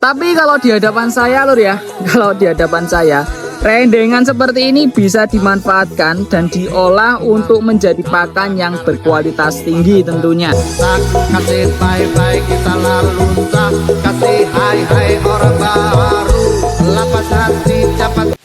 Tapi kalau di hadapan saya lur ya, kalau di hadapan saya, rendengan seperti ini bisa dimanfaatkan dan diolah untuk menjadi pakan yang berkualitas tinggi tentunya. Kasih bye-bye kita lalu kasih hai-hai orang baru, lapas hati dapat.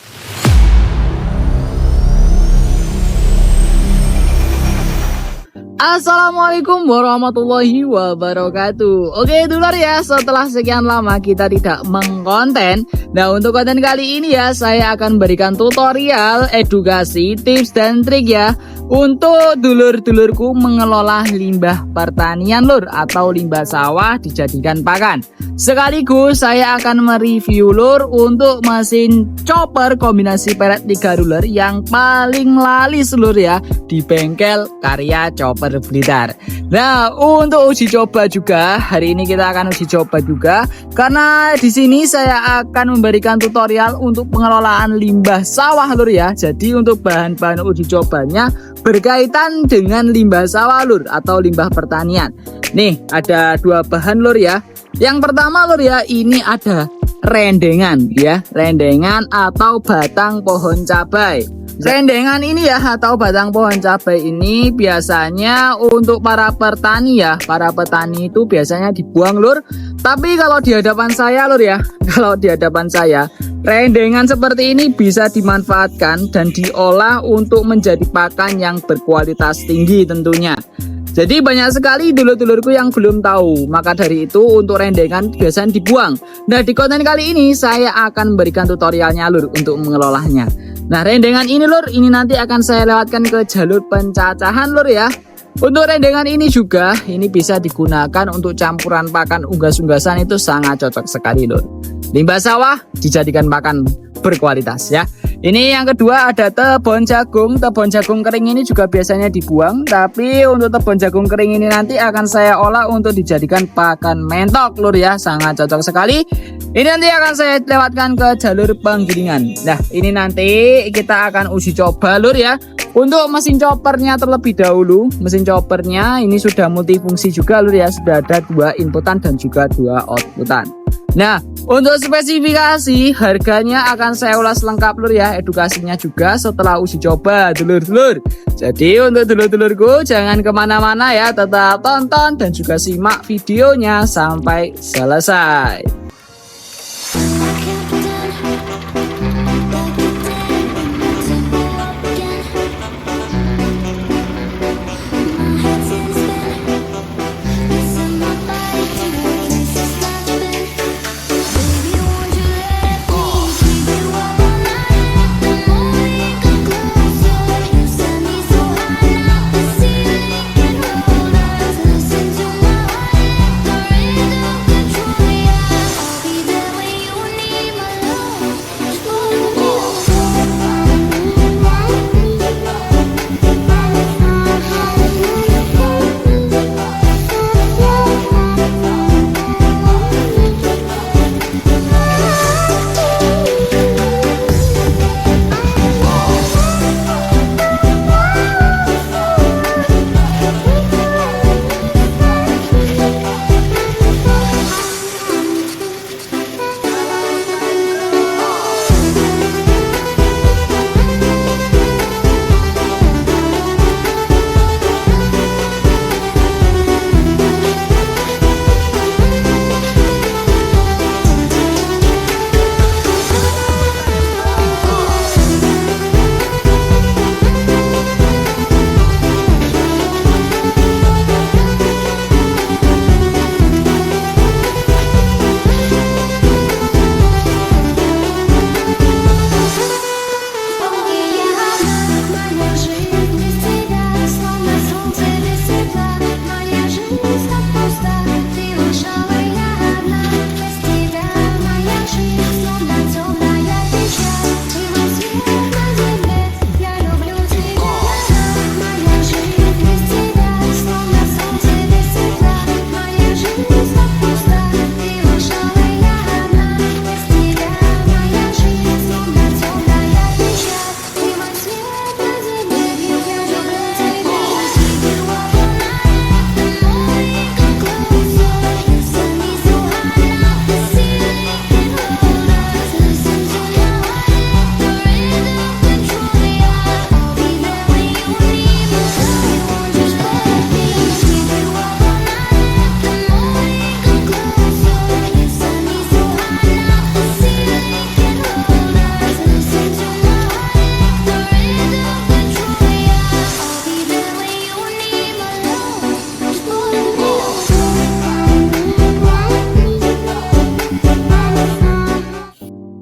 Assalamualaikum warahmatullahi wabarakatuh. Oke dulur ya, setelah sekian lama kita tidak mengkonten. Nah untuk konten kali ini ya, saya akan berikan tutorial, edukasi, tips dan trik ya untuk dulur-dulurku mengelola limbah pertanian lur, atau limbah sawah dijadikan pakan. Sekaligus saya akan mereview lur untuk mesin chopper kombinasi pelet 3 ruler yang paling laris lur ya di bengkel Karya Chopper Blitar. Nah, untuk uji coba juga hari ini kita akan uji coba juga karena di sini saya akan memberikan tutorial untuk pengelolaan limbah sawah lur ya. Jadi untuk bahan-bahan uji cobanya berkaitan dengan limbah sawah lur atau limbah pertanian. Nih, ada 2 bahan lur ya. Yang pertama lur ya, ini ada rendengan ya, rendengan atau batang pohon cabai. Rendengan ini ya atau batang pohon cabai ini biasanya untuk para petani ya. Para petani itu biasanya dibuang lur. Tapi kalau di hadapan saya lur ya, kalau di hadapan saya, rendengan seperti ini bisa dimanfaatkan dan diolah untuk menjadi pakan yang berkualitas tinggi tentunya. Jadi banyak sekali dulur-dulurku yang belum tahu. Maka dari itu untuk rendengan biasanya dibuang. Nah di konten kali ini saya akan memberikan tutorialnya lur untuk mengelolanya. Nah rendengan ini lur, ini nanti akan saya lewatkan ke jalur pencacahan lur ya. Untuk rendengan ini juga, ini bisa digunakan untuk campuran pakan unggas-unggasan, itu sangat cocok sekali lur. Limbah sawah dijadikan pakan berkualitas ya. Ini yang kedua ada tebon jagung. Tebon jagung kering ini juga biasanya dibuang, tapi untuk tebon jagung kering ini nanti akan saya olah untuk dijadikan pakan mentok lur ya, sangat cocok sekali. Ini nanti akan saya lewatkan ke jalur penggilingan. Nah ini nanti kita akan uji coba lur ya. Untuk mesin choppernya terlebih dahulu, mesin choppernya ini sudah multifungsi juga lur ya, sudah ada 2 inputan dan juga 2 outputan. Nah untuk spesifikasi harganya akan saya ulas lengkap lur ya, edukasinya juga setelah uji coba dulur-dulur. Jadi untuk dulur-dulurku jangan kemana-mana ya, tetap tonton dan juga simak videonya sampai selesai.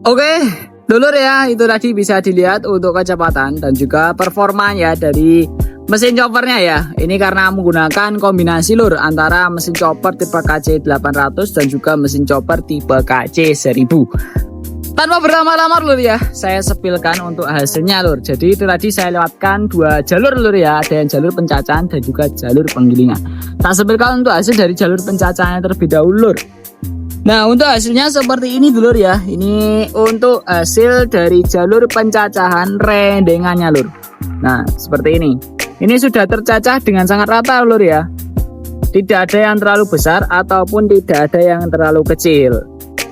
Oke, dulur ya, itu tadi bisa dilihat untuk kecepatan dan juga performanya dari mesin choppernya ya. Ini karena menggunakan kombinasi lur antara mesin chopper tipe KC 800 dan juga mesin chopper tipe KC 1000. Tanpa berlama-lama lur ya, saya sepilkan untuk hasilnya lur. Jadi itu tadi saya lewatkan dua jalur lur ya, ada yang jalur pencacahan dan juga jalur penggilingan. Tak sepilkan untuk hasil dari jalur pencacahan terlebih dahulu lur. Nah untuk hasilnya seperti ini dulur ya. Ini untuk hasil dari jalur pencacahan rendengannya lur. Nah seperti ini. Ini sudah tercacah dengan sangat rata lur ya. Tidak ada yang terlalu besar ataupun tidak ada yang terlalu kecil.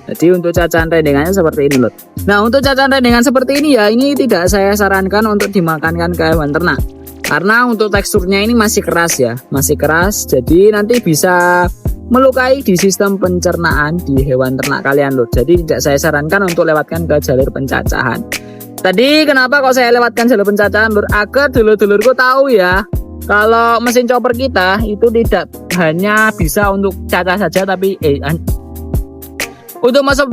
Jadi untuk cacahan rendengannya seperti ini lur. Nah untuk cacahan rendengan seperti ini ya, ini tidak saya sarankan untuk dimakankan ke hewan ternak. Karena untuk teksturnya ini masih keras ya. Masih keras, jadi nanti bisa melukai di sistem pencernaan di hewan ternak kalian lur. Jadi tidak saya sarankan untuk lewatkan ke jalur pencacahan. Tadi kenapa kok saya lewatkan jalur pencacahan lur? Agar dulur-dulurku tahu ya, kalau mesin chopper kita itu tidak hanya bisa untuk cacah saja, tapi untuk masuk,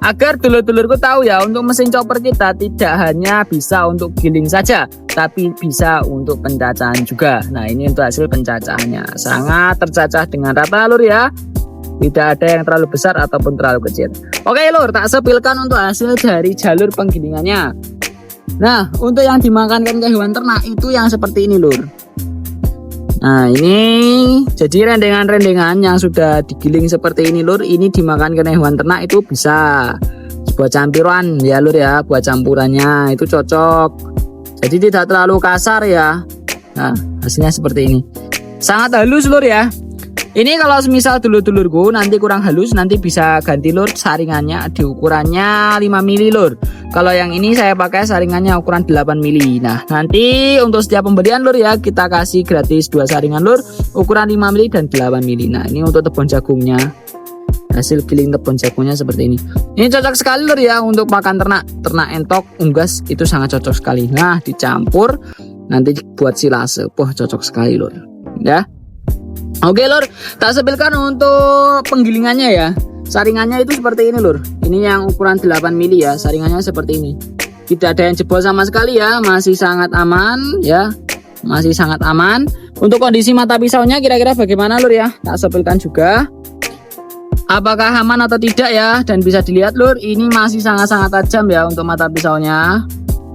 agar dulur-dulurku tahu ya, untuk mesin chopper kita tidak hanya bisa untuk giling saja, tapi bisa untuk pencacahan juga. Nah ini untuk hasil pencacahannya, sangat tercacah dengan rata lur ya. Tidak ada yang terlalu besar ataupun terlalu kecil. Oke lur, tak sepilkan untuk hasil dari jalur penggilingannya. Nah untuk yang dimakankan ke hewan ternak itu yang seperti ini lur. Nah ini jadi rendengan-rendengan yang sudah digiling seperti ini lur. Ini dimakan ke hewan ternak itu bisa buat campuran ya lur ya. Buat campurannya itu cocok. Jadi tidak terlalu kasar ya. Nah hasilnya seperti ini. Sangat halus lur ya. Ini kalau misal dulur-dulurku nanti kurang halus, nanti bisa ganti lur saringannya di ukurannya 5 mili lur. Kalau yang ini saya pakai saringannya ukuran 8 mili. Nah nanti untuk setiap pembelian lur ya, kita kasih gratis 2 saringan lur ukuran 5 mili dan 8 mili. Nah ini untuk tepung jagungnya, hasil giling tepung jagungnya seperti ini. Ini cocok sekali lur ya untuk makan ternak entok, unggas, itu sangat cocok sekali. Nah dicampur nanti buat silase, wah cocok sekali lur ya. Oke lur, tak sepilkan untuk penggilingannya ya. Saringannya itu seperti ini lur. Ini yang ukuran 8 mili ya, saringannya seperti ini. Tidak ada yang jebol sama sekali ya, masih sangat aman ya. Masih sangat aman. Untuk kondisi mata pisaunya kira-kira bagaimana lur ya? Tak sepilkan juga. Apakah aman atau tidak ya? Dan bisa dilihat lur, ini masih sangat-sangat tajam ya untuk mata pisaunya.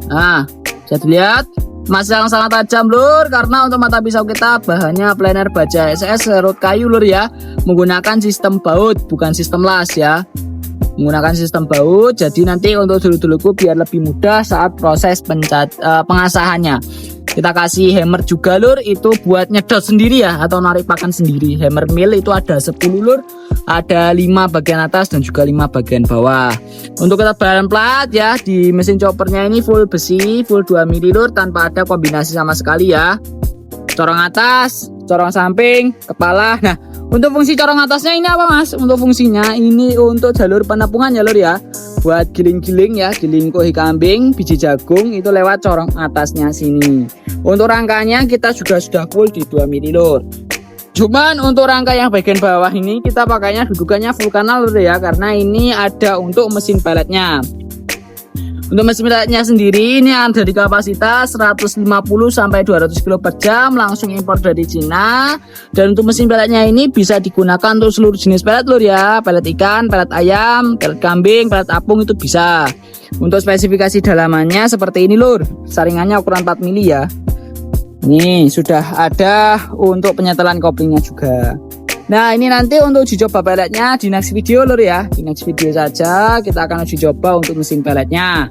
Nah, bisa dilihat masih sangat tajam lur, karena untuk mata pisau kita bahannya planer baja SS serut kayu lur ya, menggunakan sistem baut bukan sistem las ya, menggunakan sistem baut. Jadi nanti untuk dulur-dulurku biar lebih mudah saat proses pengasahannya, kita kasih hammer juga lur, itu buat nyedot sendiri ya atau narik pakan sendiri. Hammer mill itu ada 10 lur, ada 5 bagian atas dan juga 5 bagian bawah. Untuk ketebalan plat ya, di mesin choppernya ini full besi, full 2 mili lur, tanpa ada kombinasi sama sekali ya. Corong atas, corong samping, kepala. Nah untuk fungsi corong atasnya ini apa mas? Untuk fungsinya ini untuk jalur penepungan ya lur ya, buat giling-giling ya, giling kohi kambing, biji jagung itu lewat corong atasnya sini. Untuk rangkanya kita juga sudah full di 2 mili lur. Cuman untuk rangka yang bagian bawah ini kita pakainya dudukannya full kanal lur ya, karena ini ada untuk mesin peletnya. Untuk mesin peletnya sendiri ini ada di kapasitas 150 sampai 200 kg per jam, langsung impor dari Cina. Dan untuk mesin peletnya ini bisa digunakan untuk seluruh jenis pelet lur ya, pelet ikan, pelet ayam, pelet kambing, pelet apung itu bisa. Untuk spesifikasi dalamannya seperti ini lur, saringannya ukuran 4 mili ya. Ini sudah ada untuk penyetelan koplingnya juga. Nah ini nanti untuk uji coba peletnya di next video lur ya. Di next video saja kita akan uji coba untuk mesin peletnya.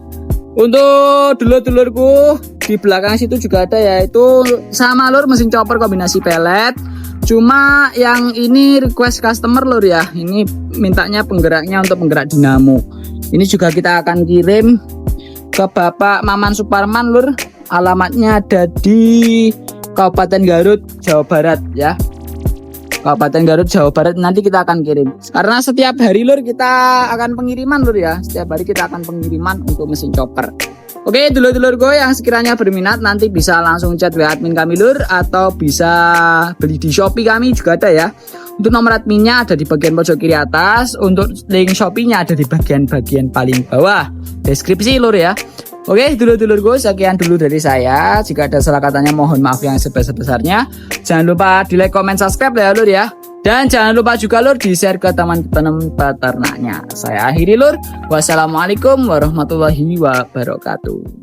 Untuk dulur-dulurku di belakang situ juga ada, yaitu sama lur mesin chopper kombinasi pelet. Cuma yang ini request customer lur ya. Ini mintanya penggeraknya untuk penggerak dinamo. Ini juga kita akan kirim ke Bapak Maman Suparman lur. Alamatnya ada di Kabupaten Garut, Jawa Barat ya. Kabupaten Garut, Jawa Barat, nanti kita akan kirim. Karena setiap hari lur kita akan pengiriman lur ya. Setiap hari kita akan pengiriman untuk mesin chopper. Oke dulur-dulur gue yang sekiranya berminat nanti bisa langsung chat WA admin kami lur, atau bisa beli di Shopee kami juga ada ya. Untuk nomor adminnya ada di bagian pojok kiri atas. Untuk link Shopee-nya ada di bagian paling bawah deskripsi lur ya. Oke, dulur-dulurku, sekian dulu dari saya. Jika ada salah katanya mohon maaf yang sebesar-besarnya. Jangan lupa di like, comment, subscribe ya lur ya. Dan jangan lupa juga lur di share ke teman-teman peternaknya. Saya akhiri lur. Wassalamualaikum warahmatullahi wabarakatuh.